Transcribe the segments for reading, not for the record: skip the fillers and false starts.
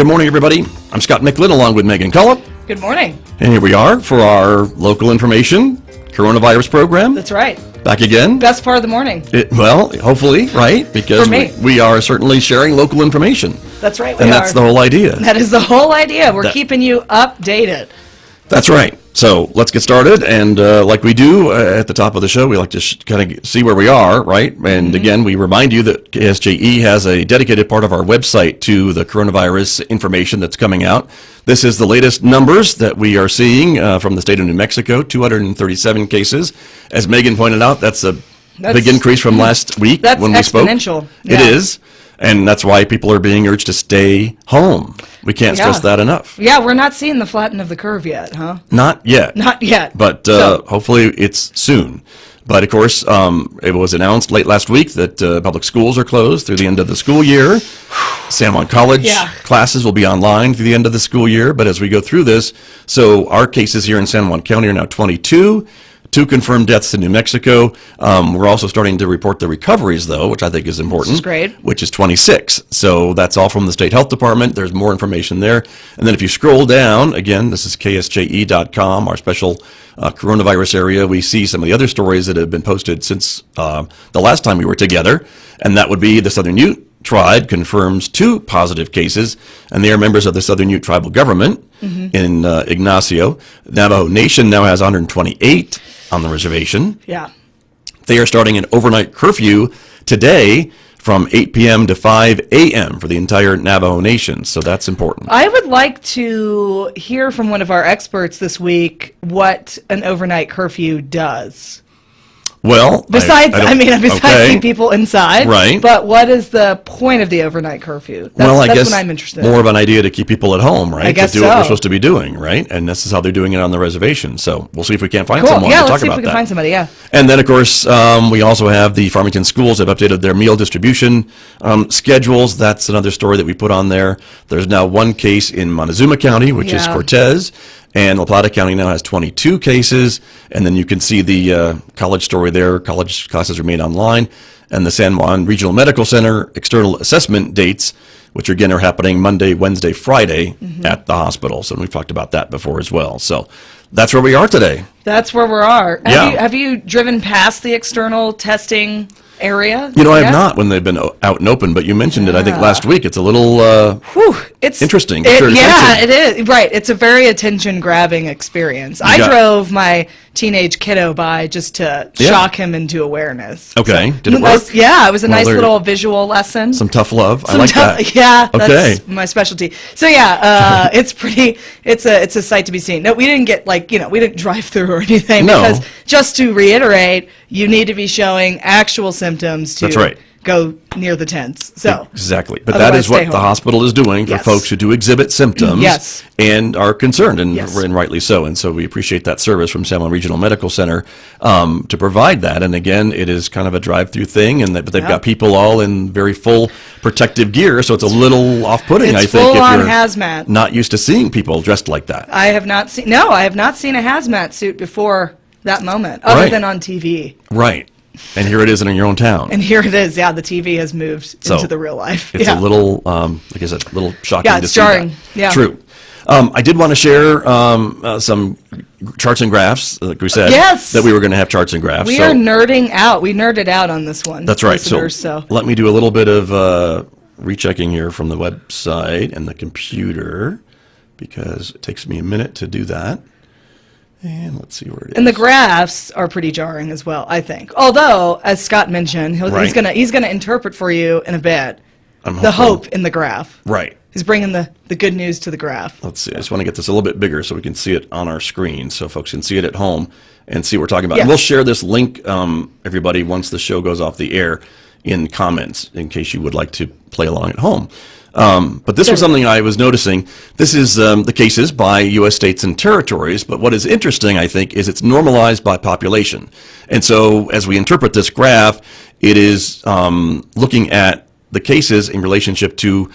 Good morning, everybody. I'm Scott Michlin along with Megan Cullop. Good morning. And here we are for our local information coronavirus program. That's right. Back again. Best part of the morning. Well, hopefully, right? Because For me. we are certainly sharing local information. That's right. And that's the whole idea. That is the whole idea. We're keeping you updated. That's right. So let's get started. And like we do at the top of the show, we like to kind of see where we are, right? And again, we remind you that KSJE has a dedicated part of our website to the coronavirus information that's coming out. This is the latest numbers that we are seeing from the state of New Mexico, 237 cases. As Megan pointed out, that's a big increase from last week when we spoke. That's exponential. It is. And that's why people are being urged to stay home. We can't stress that enough. Yeah, we're not seeing the flatten of the curve yet, huh? Not yet. Not yet. But hopefully it's soon. But of course, it was announced late last week that public schools are closed through the end of the school year. San Juan College classes will be online through the end of the school year. But as we go through this, so our cases here in San Juan County are now 22. 2 confirmed deaths in New Mexico. We're also starting to report the recoveries, though, which I think is important. Which is great. Which is 26. So that's all from the State Health Department. There's more information there. And then if you scroll down, again, this is KSJE.com, our special coronavirus area. We see some of the other stories that have been posted since the last time we were together. And that would be the Southern Ute Tribe confirms 2 positive cases, and they are members of the Southern Ute Tribal Government in Ignacio. Navajo Nation now has 128 on the reservation. Yeah. They are starting an overnight curfew today from 8 p.m. to 5 a.m. for the entire Navajo Nation, so that's important. I would like to hear from one of our experts this week what an overnight curfew does. Well, besides keeping people inside, right? But what is the point of the overnight curfew? I guess what I'm interested more of an idea to keep people at home, right? I guess to do what we're supposed to be doing, right? And this is how they're doing it on the reservation. So we'll see if we can't find someone to talk about that. Let's see if we can find somebody. Yeah. And then, of course, we also have the Farmington schools have updated their meal distribution schedules. That's another story that we put on there. There's now 1 case in Montezuma County, which is Cortez. And La Plata County now has 22 cases. And then you can see the college story there. College classes remain online. And the San Juan Regional Medical Center external assessment dates, which again are happening Monday, Wednesday, Friday at the hospital. So we've talked about that before as well. So that's where we are today. That's where we are. Have you driven past the external testing area? I have not when they've been out and open, but you mentioned it, I think, last week. It's a little it's interesting. It is. Right. It's a very attention-grabbing experience. I drove my teenage kiddo by just to shock him into awareness. Okay. Did it work? It was a nice little visual lesson. Some tough love. I like that. Yeah, that's my specialty. So it's pretty, it's a sight to be seen. No, we didn't get we didn't drive through or anything. No. Because just to reiterate, you need to be showing actual symptoms to go near the tents. So exactly. But that is what the hospital is doing for folks who do exhibit symptoms and are concerned, and rightly so. And so we appreciate that service from San Juan Regional Medical Center to provide that. And again, it is kind of a drive-through thing, but they've got people all in very full protective gear, so it's a little off-putting, I think, if you're hazmat. Not used to seeing people dressed like that. I have not seen a hazmat suit before that moment, other than on TV. Right. And here it is in your own town. And here it is. Yeah, the TV has moved into the real life. It's a little, like I said, a little shocking to see jarring. that. Yeah, true. I did want to share some charts and graphs, like we said, that we were going to have charts and graphs. We are nerding out. We nerded out on this one. That's right. So let me do a little bit of rechecking here from the website and the computer, because it takes me a minute to do that. And let's see where it is. And the graphs are pretty jarring as well, I think. Although, as Scott mentioned, he's gonna interpret for you in a bit the hope in the graph. Right. He's bringing the good news to the graph. Let's see. I just want to get this a little bit bigger so we can see it on our screen, so folks can see it at home and see what we're talking about. And we'll share this link, everybody, once the show goes off the air, in comments in case you would like to play along at home. But this was something I was noticing. This is the cases by U.S. states and territories, but what is interesting, I think, is it's normalized by population. And so as we interpret this graph, it is looking at the cases in relationship to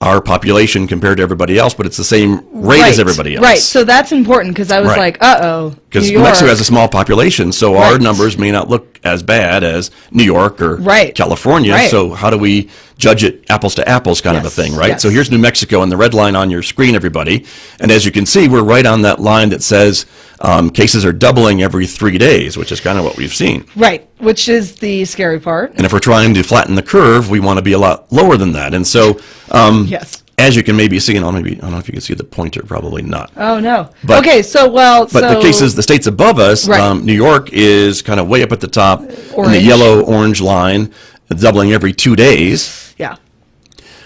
our population compared to everybody else, but it's the same rate as everybody else. Right, so that's important because I was Right. like, uh-oh, Because New New Mexico York. has a small population, so our Right. numbers may not look as bad as New York or Right. California. Right. So how do we judge it apples to apples kind of a Yes. thing, right? Yes. So here's New Mexico and the red line on your screen, everybody. And as you can see, we're right on that line that says cases are doubling every 3 days, which is kind of what we've seen. Right, which is the scary part. And if we're trying to flatten the curve, we want to be a lot lower than that. And so, Yes. as you can maybe see, and I don't know if you can see the pointer, probably not. Oh, no. But- okay, so, well, But the so- cases, the states above us, Right. New York is kind of way up at the top in the Orange. yellow-orange line, doubling every 2 days. Yeah.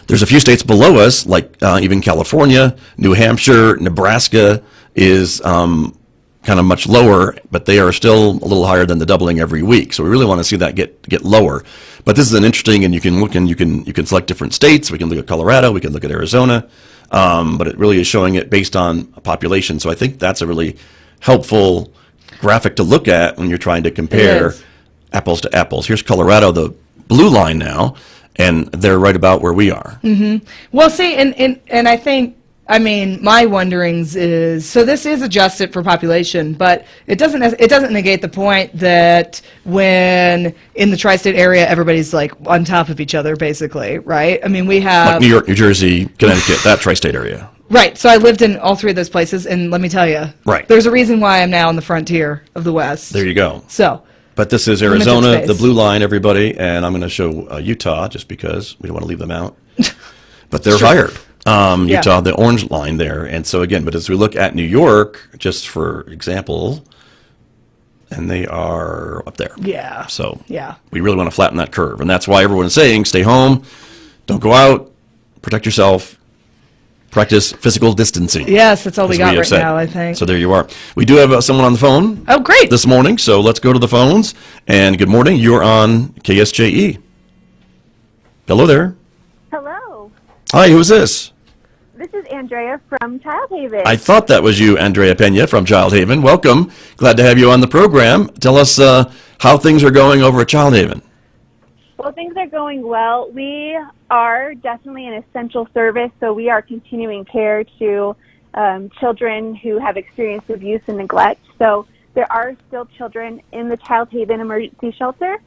There's a few states below us, like even California, New Hampshire, Nebraska is kind of much lower, but they are still a little higher than the doubling every week. So we really want to see that get lower. But this is an interesting, and you can look and you can select different states. We can look at Colorado, we can look at Arizona, but it really is showing it based on a population. So I think that's a really helpful graphic to look at when you're trying to compare is. apples to apples. Here's Colorado, the blue line now, and they're right about where we are. Well, see, and I think, I mean, my wonderings is, so this is adjusted for population, but it doesn't negate the point that when in the tri-state area, everybody's like on top of each other, basically, right? I mean, we have Like New York, New Jersey, Connecticut, that tri-state area. right. So I lived in all three of those places, and let me tell you, Right. there's a reason why I'm now on the frontier of the West. There you go. So, But this is Limited Arizona, space. the blue line, everybody, and I'm going to show Utah just because we don't want to leave them out. But they're higher. Utah, the orange line there. And so again, but as we look at New York, just for example, and they are up there. yeah. So Yeah. we really want to flatten that curve. And that's why everyone's saying stay home, don't go out, protect yourself, practice physical distancing. Yes, that's all we as got have right said. now, I think. So there you are. We do have someone on the phone Oh, great. this morning, so let's go to the phones. And good morning, you're on KSJE. Hello there. Hello, Hi, who's this? this is Andrea from Child Haven. I thought that was you, Andrea Pena from Child Haven. Welcome. Glad to have you on the program. Tell us how things are going over at Child Haven. Well, things are going well. We are definitely an essential service, so we are continuing care to children who have experienced abuse and neglect. So there are still children in the Child Haven Emergency Shelter,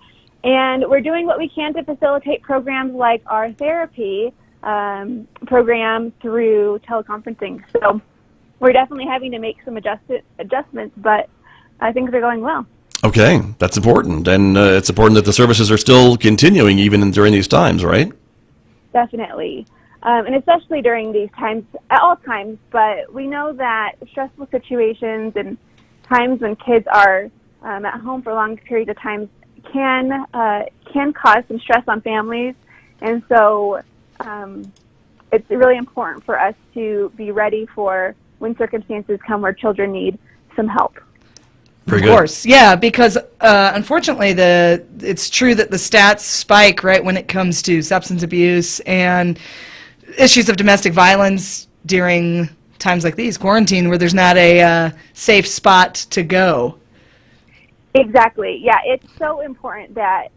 and we're doing what we can to facilitate programs like our therapy program through teleconferencing. So we're definitely having to make some adjustments, but things are going well. Okay, that's important. And it's important that the services are still continuing even during these times, right? Definitely. And especially during these times, at all times, but we know that stressful situations and times when kids are at home for long periods of time can cause some stress on families. And so it's really important for us to be ready for when circumstances come where children need some help. Very Of good. course, yeah, because unfortunately, it's true that the stats spike right when it comes to substance abuse and issues of domestic violence during times like these, quarantine, where there's not a safe spot to go. Exactly. Yeah, it's so important that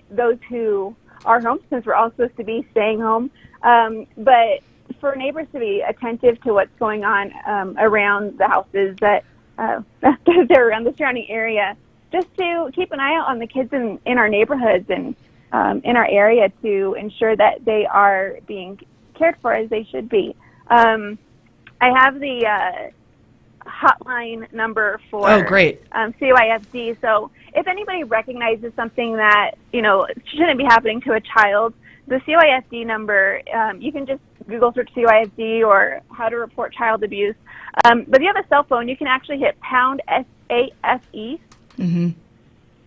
those who are home, since we're all supposed to be staying home, but for neighbors to be attentive to what's going on around the houses that they're around the surrounding area, just to keep an eye out on the kids in our neighborhoods and in our area to ensure that they are being cared for as they should be. I have the hotline number for Oh, great. CYFD. So if anybody recognizes something that, shouldn't be happening to a child, the CYFD number, you can just Google search CYFD or how to report child abuse. But if you have a cell phone, you can actually hit pound SAFE. Mm-hmm.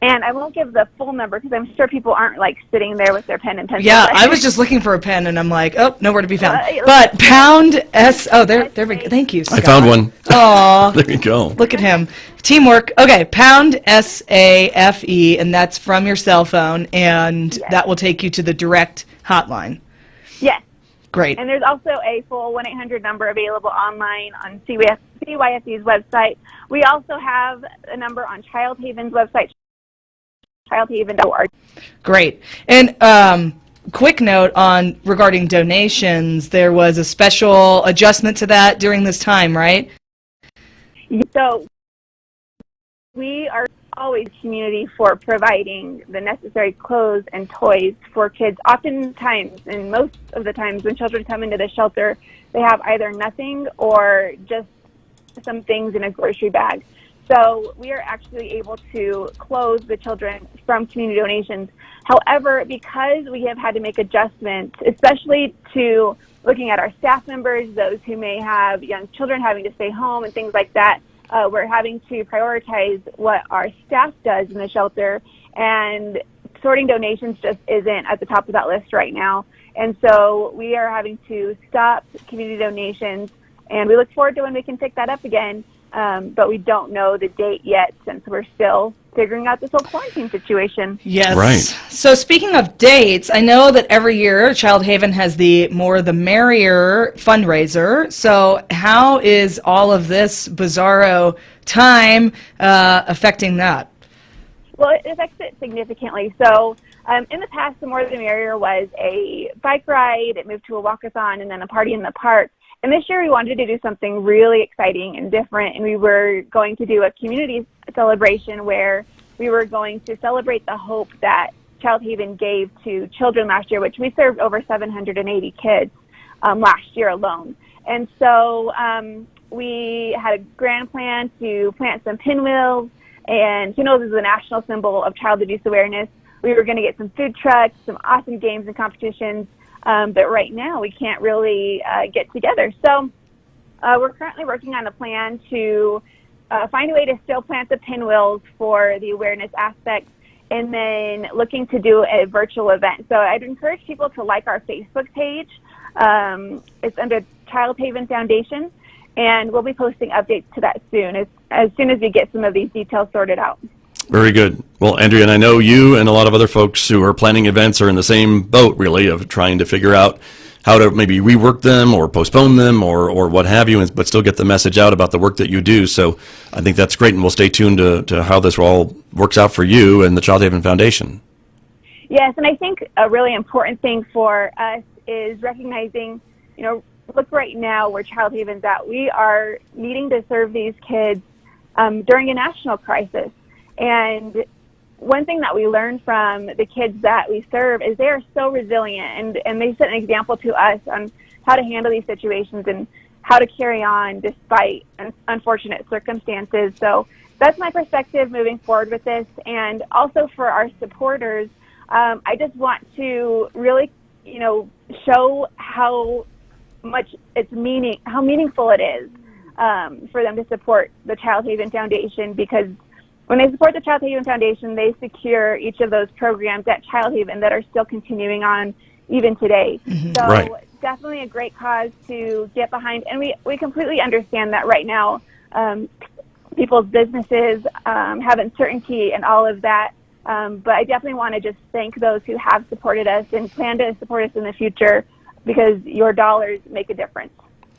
And I won't give the full number because I'm sure people aren't like sitting there with their pen and pencil. Yeah, I was just looking for a pen, and I'm like, oh, nowhere to be found. Uh, But pound S. Oh, there we go. Thank you, Scott. I found one. Aw, There you go. look at him. Teamwork. Okay, pound SAFE, and that's from your cell phone, and Yes. that will take you to the direct hotline. Yes. Great. And there's also a full 1-800 number available online on CYFD's website. We also have a number on Child Haven's website, childhaven.org. Great. And quick note on regarding donations. There was a special adjustment to that during this time, right? So we are always a community for providing the necessary clothes and toys for kids. Oftentimes, and most of the times when children come into the shelter, they have either nothing or just some things in a grocery bag. So we are actually able to clothe the children from community donations. However, because we have had to make adjustments, especially to looking at our staff members, those who may have young children having to stay home and things like that, we're having to prioritize what our staff does in the shelter, and sorting donations just isn't at the top of that list right now. And so we are having to stop community donations, and we look forward to when we can pick that up again, but we don't know the date yet since we're still figuring out this whole quarantine situation. Yes. Right. So speaking of dates, I know that every year Child Haven has the More the Merrier fundraiser. So how is all of this bizarro time affecting that? Well, it affects it significantly. So in the past, the More the Merrier was a bike ride. It moved to a walkathon and then a party in the park. And this year we wanted to do something really exciting and different, and we were going to do a community celebration where we were going to celebrate the hope that Child Haven gave to children last year, which we served over 780 kids last year alone. And so we had a grand plan to plant some pinwheels, and pinwheels is a national symbol of child abuse awareness. We were going to get some food trucks, some awesome games and competitions. But right now we can't really get together. So we're currently working on a plan to find a way to still plant the pinwheels for the awareness aspect, and then looking to do a virtual event. So I'd encourage people to like our Facebook page. It's under Child Haven Foundation, and we'll be posting updates to that soon as soon as we get some of these details sorted out. Very good. Well, Andrea, and I know you and a lot of other folks who are planning events are in the same boat, really, of trying to figure out how to maybe rework them or postpone them or what have you, but still get the message out about the work that you do. So I think that's great, and we'll stay tuned to how this all works out for you and the Child Haven Foundation. Yes, and I think a really important thing for us is recognizing, look right now where Child Haven's at. We are needing to serve these kids during a national crisis. And one thing that we learned from the kids that we serve is they are so resilient, and they set an example to us on how to handle these situations and how to carry on despite unfortunate circumstances. So that's my perspective moving forward with this. And also for our supporters, I just want to really, show how much how meaningful it is for them to support the Child Haven Foundation, because when they support the Child Haven Foundation, they secure each of those programs at Child Haven that are still continuing on even today. Mm-hmm. So right. Definitely a great cause to get behind. And we completely understand that right now people's businesses have uncertainty and all of that. But I definitely want to just thank those who have supported us and plan to support us in the future, because your dollars make a difference.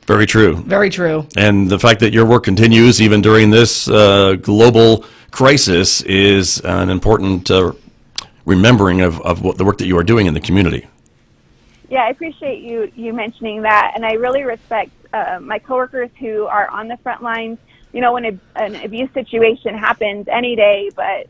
Very true. Very true. And the fact that your work continues even during this global crisis is an important remembering of what the work that you are doing in the community. Yeah, I appreciate you mentioning that, and I really respect my coworkers who are on the front lines. When an abuse situation happens any day, but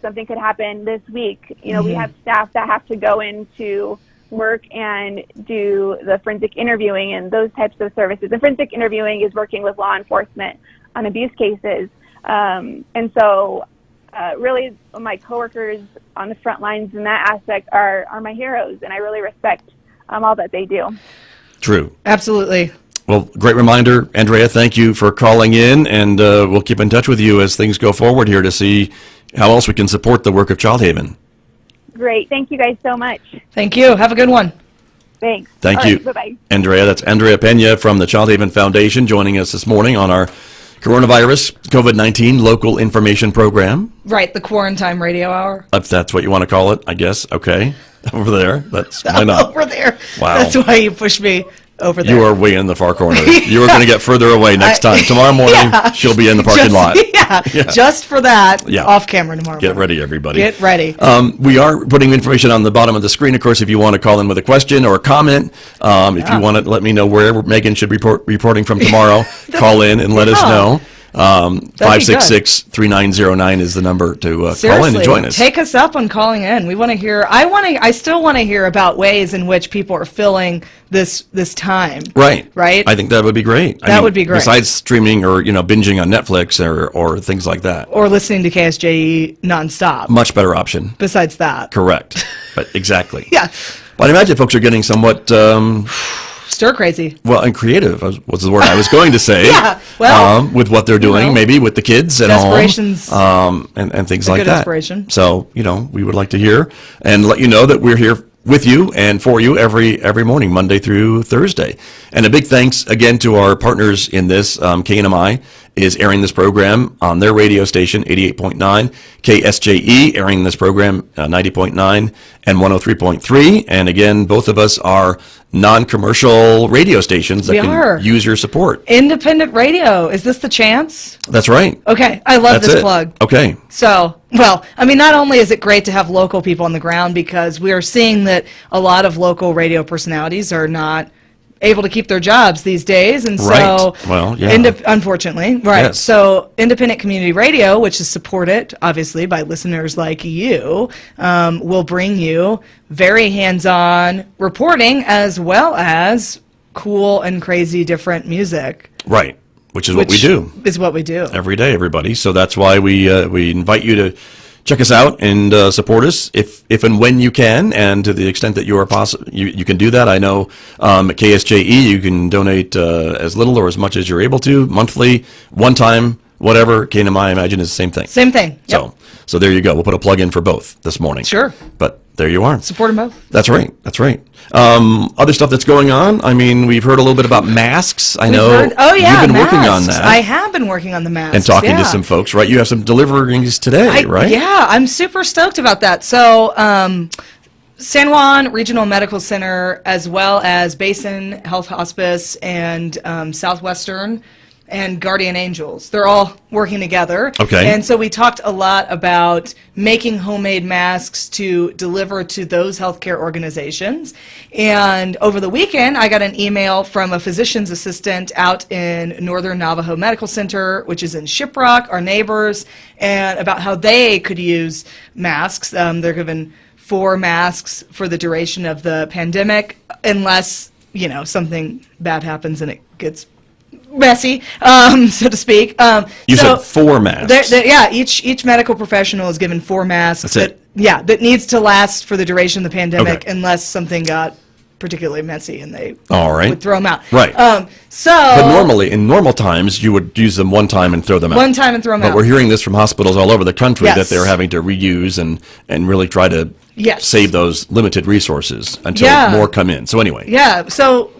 something could happen this week. We have staff that have to go into work and do the forensic interviewing and those types of services. The forensic interviewing is working with law enforcement on abuse cases. And so really my coworkers on the front lines in that aspect are my heroes, and I really respect all that they do. True. Absolutely. Well, great reminder. Andrea, thank you for calling in, and we'll keep in touch with you as things go forward here to see how else we can support the work of Child Haven. Great. Thank you guys so much. Thank you. Have a good one. Thanks. Thank All you. right, bye-bye. Andrea, that's Andrea Pena from the Child Haven Foundation joining us this morning on our coronavirus COVID-19 local information program. Right, the Quarantine Radio Hour. If that's what you want to call it, I guess. Okay. Over there. That's why not. Over there. Wow. That's why you pushed me. over there. You are way in the far corner. You are going to get further away next time. Tomorrow morning, she'll be in the parking lot. Just for that, Yeah. off camera tomorrow Get morning. ready, everybody. Get ready. We are putting information on the bottom of the screen, of course, if you want to call in with a question or a comment. If you want to let me know where Megan should be reporting from tomorrow, call in and let us know. 566-3909 is the number to call in and join us. Take us up on calling in. We want to hear. I still want to hear about ways in which people are filling this time. Right. I think that would be great. That would be great. Besides streaming or binging on Netflix or things like that. Or listening to KSJE nonstop. Much better option. Besides that. Correct. But exactly. Yeah. But I imagine folks are getting somewhat stir crazy. Well, and creative was the word I was going to say. Yeah, well, with what they're doing, maybe with the kids at home, and things like good that. inspiration. So, we would like to hear and let you know that we're here with you and for you every morning, Monday through Thursday. And a big thanks again to our partners in this. KNMI is airing this program on their radio station, 88.9. KSJE airing this program, 90.9 and 103.3. And again, both of us are non-commercial radio stations that can use your support. Independent radio. Is this the chance? That's right. Okay. I love this plug. Okay. So, well, I mean, not only is it great to have local people on the ground, because we are seeing that a lot of local radio personalities are not able to keep their jobs these days, and so unfortunately, Yes. So independent community radio, which is supported obviously by listeners like you, will bring you very hands-on reporting as well as cool and crazy different music. Right. Which is what we do. Is what we do every day, everybody. So that's why we invite you to check us out and support us if and when you can, and to the extent that you are you can do that. I know at KSJE you can donate as little or as much as you're able to, monthly, one time, whatever. KNMI, I imagine, is the same thing. Same thing. Yep. So there you go. We'll put a plug in for both this morning. Sure. But there you are. Support them both. That's right. That's right. Other stuff that's going on. I mean, we've heard a little bit about masks. I know you've been working on that. I have been working on the masks. And talking to some folks, right? You have some deliveries today, right? Yeah, I'm super stoked about that. So, San Juan Regional Medical Center, as well as Basin Health Hospice and Southwestern and Guardian Angels, they're all working together. Okay. And so we talked a lot about making homemade masks to deliver to those healthcare organizations. And over the weekend, I got an email from a physician's assistant out in Northern Navajo Medical Center, which is in Shiprock, our neighbors, and about how they could use masks. They're given 4 masks for the duration of the pandemic, unless, something bad happens and it gets messy, so to speak. You said 4 masks. Each medical professional is given 4 masks. That's it. That needs to last for the duration of the pandemic, unless something got particularly messy and they would throw them out. Right. But normally, in normal times, you would use them one time and throw them out. One time and throw them out. But we're hearing this from hospitals all over the country that they're having to reuse and really try to save those limited resources until more come in. So anyway. Yeah. So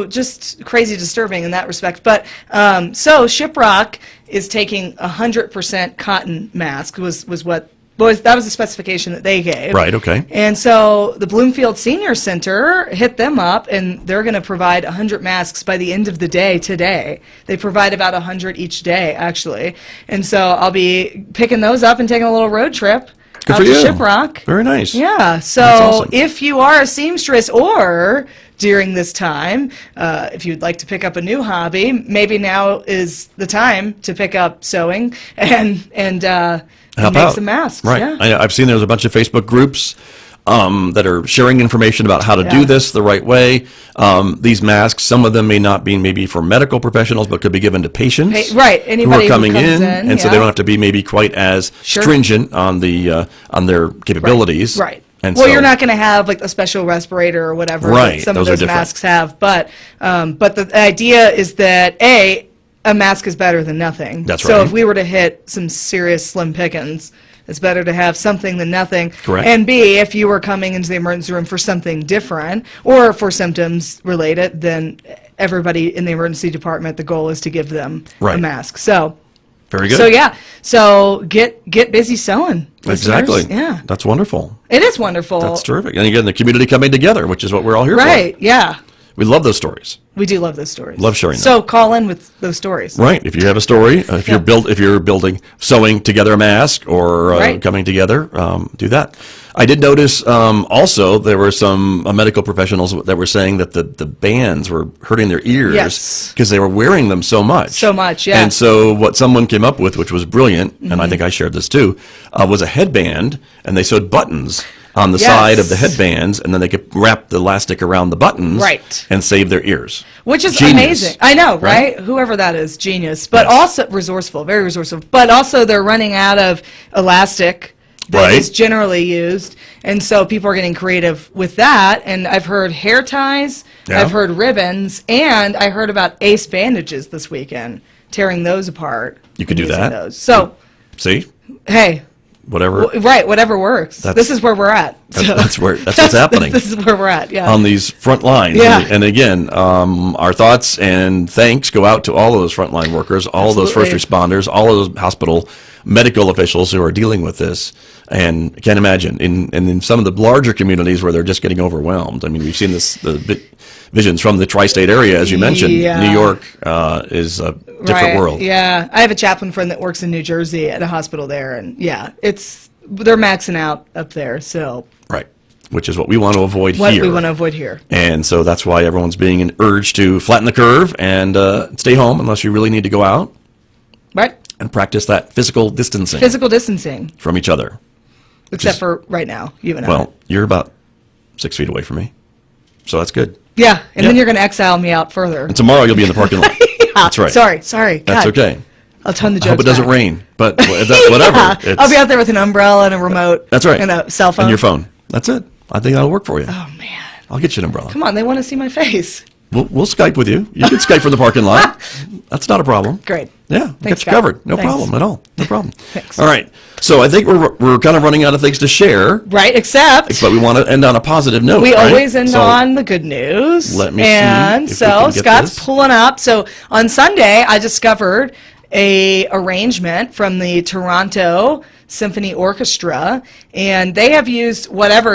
just crazy disturbing in that respect. But so Shiprock is taking 100% cotton mask that was the specification that they gave. Right, okay. And so the Bloomfield Senior Center hit them up, and they're going to provide 100 masks by the end of the day today. They provide about 100 each day, actually. And so I'll be picking those up and taking a little road trip out to Shiprock. Very nice. Yeah. So awesome. If you are a seamstress, or during this time, if you'd like to pick up a new hobby, maybe now is the time to pick up sewing and make some masks. Right. Yeah. I've seen there's a bunch of Facebook groups that are sharing information about how to do this the right way. These masks, some of them may not be maybe for medical professionals, but could be given to patients Anybody who are coming who comes in, and so they don't have to be maybe quite as stringent on their capabilities. Right. And you're not going to have like a special respirator or whatever that some of those masks have, but the idea is that a mask is better than nothing. That's so right. if we were to hit some serious slim pickings, it's better to have something than nothing. Correct. And B, if you were coming into the emergency room for something different or for symptoms related, then everybody in the emergency department, the goal is to give them a mask. So very good. So get busy sewing. Exactly. Listeners. Yeah. That's wonderful. It is wonderful. That's terrific. And again, the community coming together, which is what we're all here for. Right. Yeah. We love those stories. We do love those stories. Love sharing them. So call in with those stories. Right. If you have a story, if you're building, sewing together a mask or Right. coming together, do that. I did notice also there were some medical professionals that were saying that the bands were hurting their ears Yes. because they were wearing them so much. So much, yeah. And so what someone came up with, which was brilliant, and I think I shared this too, was a headband, and they sewed buttons on the Yes. side of the headbands, and then they could wrap the elastic around the buttons Right. and save their ears. Which is Genius. amazing. I know, Right? right? Whoever that is, genius. But Yes. also resourceful, very resourceful. But also they're running out of elastic that is Right. generally used. And so people are getting creative with that. And I've heard hair ties, Yeah. I've heard ribbons, and I heard about ace bandages this weekend, tearing those apart. You could do using that. Those. So, See? hey, Whatever. right, whatever works. That's- This is where we're at. That's what's happening. This is where we're at, yeah. On these front lines. Yeah. And again, our thoughts and thanks go out to all of those frontline workers, all of those first Absolutely. responders, all of those hospital medical officials who are dealing with this. And I can't imagine in some of the larger communities where they're just getting overwhelmed. I mean, we've seen the visions from the tri-state area, as you mentioned. Yeah. New York is a different Right, world. Yeah, I have a chaplain friend that works in New Jersey at a hospital there, and yeah, they're maxing out up there. So Right. Which is what we want to avoid what here. we want to avoid here. And so that's why everyone's being urged to flatten the curve and stay home unless you really need to go out Right, and practice that physical distancing physical distancing, from each other. except for right now, you and I. Well, you're about 6 feet away from me, so that's good. Yeah, and then Yeah. you're going to exile me out further. And tomorrow you'll be in the parking lot. That's right. Sorry. That's God. okay. I'll tone the I jokes hope it doesn't back. rain, but whatever. Yeah, It's- I'll be out there with an umbrella and a remote. That's right. And a cell phone. And your phone. That's it. I think that'll work for you. Oh man, I'll get you an umbrella. come on! They want to see my face. We'll Skype with you. You can Skype from the parking lot. That's not a problem. Great. Yeah, Thanks, get you Scott. covered. No Thanks. problem at all. No problem. Thanks. All right. So I think we're kind of running out of things to share, Right, except but we want to end on a positive note. we right? always end So on the good news. Let me see and if we so can get Scott's this. pulling up. So on Sunday, I discovered a arrangement from the Toronto Symphony Orchestra, and they have used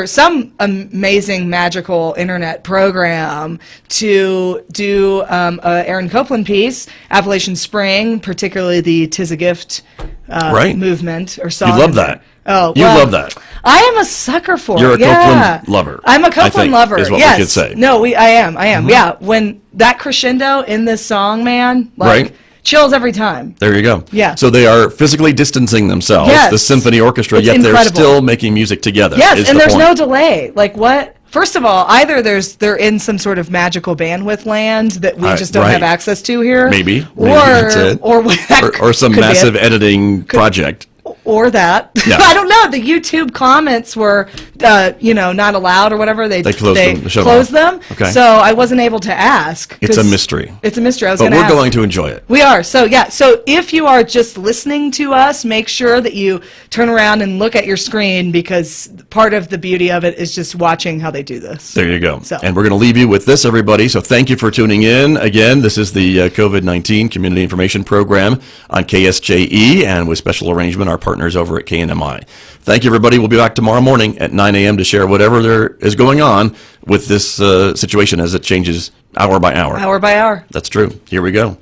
some amazing magical internet program to do a Aaron Copland piece, Appalachian Spring, particularly the "'Tis a Gift" Right. movement or song. You love that. Oh, You well, love that. I am a sucker for You're it. a Yeah. Copeland lover, I'm a I Copeland think, lover. is what we yes. could say. No, I am. Yeah. When that crescendo in this song, man, like Right. chills every time. There you go. Yeah. So they are physically distancing themselves, Yes. the symphony orchestra, It's yet they're incredible. still making music together. Yes, is and the there's point. no delay. Like what? First of all, either they're in some sort of magical bandwidth land that we just don't right. have access to here. Maybe Or that's it. or some could be it. massive editing project. Or that. Yeah. I don't know. The YouTube comments were, not allowed or whatever. They closed them, shut them closed off. them. Okay. So I wasn't able to ask. It's a 'cause mystery. It's a mystery. I was But going to we're ask. going to enjoy it. We are. So, yeah. So if you are just listening to us, make sure that you turn around and look at your screen because part of the beauty of it is just watching how they do this. There you go. So- And we're going to leave you with this, everybody. So thank you for tuning in. Again, this is the COVID-19 Community Information Program on KSJE and with special arrangement, our partners over at KNMI. Thank you, everybody. We'll be back tomorrow morning at 9 a.m. to share whatever there is going on with this situation as it changes hour by hour. Hour by hour. That's true. Here we go.